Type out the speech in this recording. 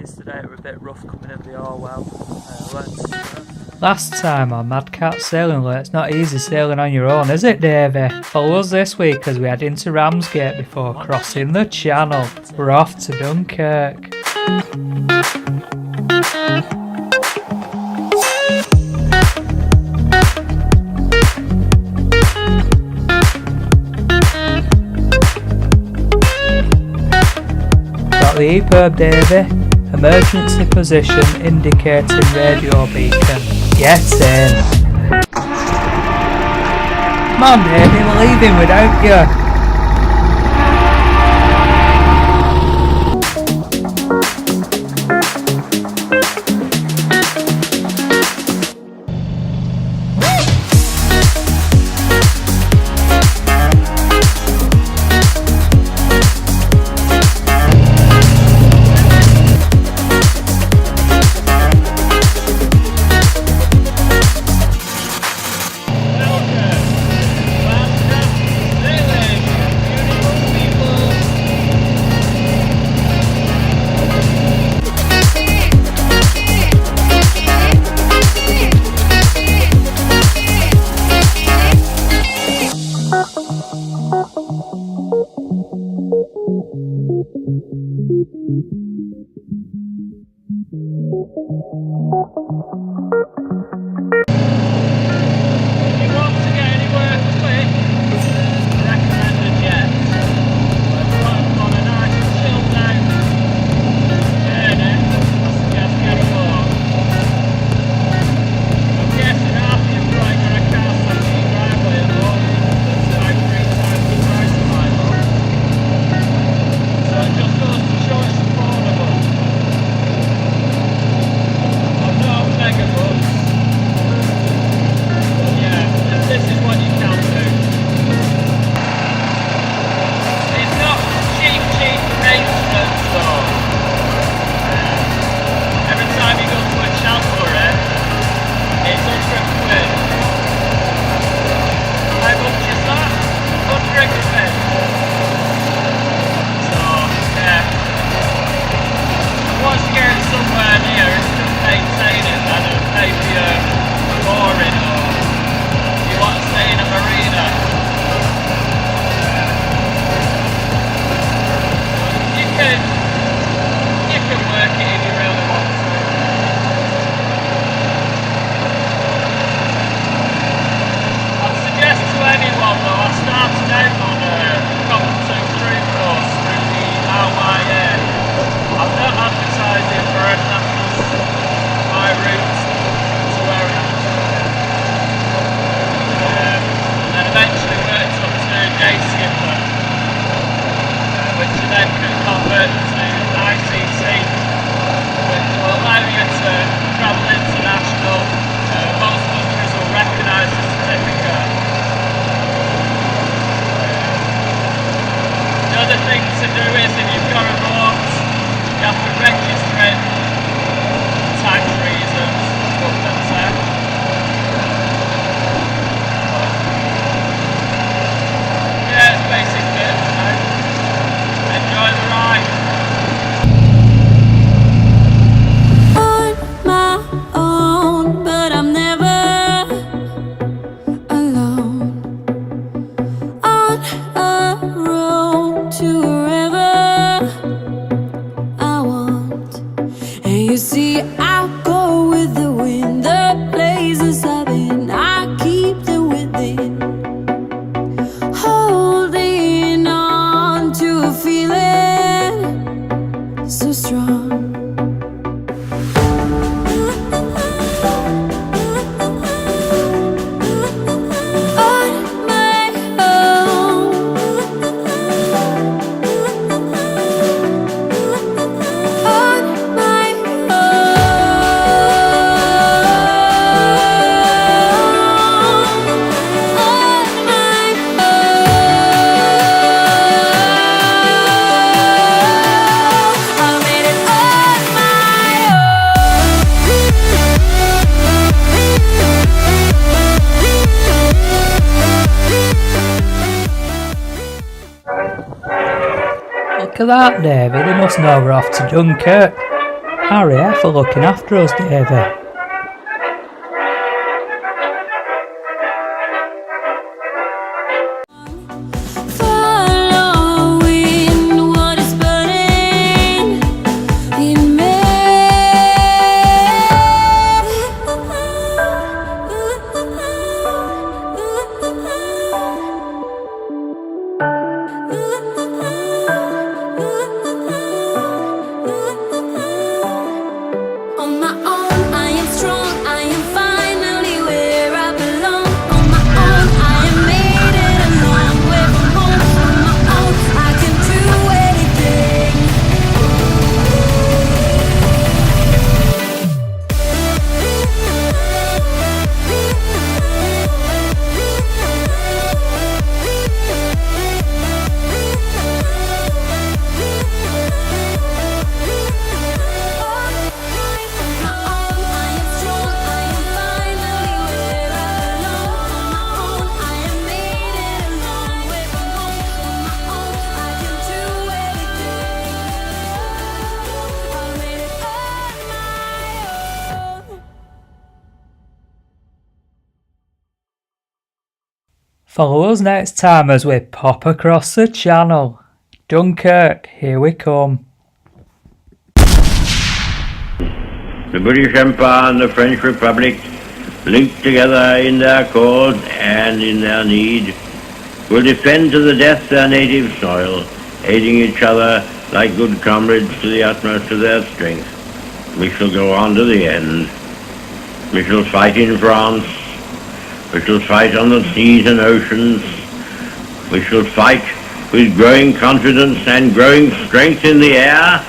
yesterday were a bit rough coming in the Orwell. Last time on Madcat Sailing Alert, it's not easy sailing on your own, is it, Davey? Follow us this week as we head into Ramsgate before crossing the channel. We're off to Dunkirk. Got the EPIRB, Davey. Emergency position indicating radio beacon. Get in. Come on, Davey, we're leaving without you. Look at that, Davey. They must know we're off to Dunkirk. RAF are looking after us, Davey. Follow us next time as we pop across the channel. Dunkirk, here we come. The British Empire and the French Republic, linked together in their cause and in their need, will defend to the death their native soil, aiding each other like good comrades to the utmost of their strength. We shall go on to the end. We shall fight in France. We shall fight on the seas and oceans. We shall fight with growing confidence and growing strength in the air,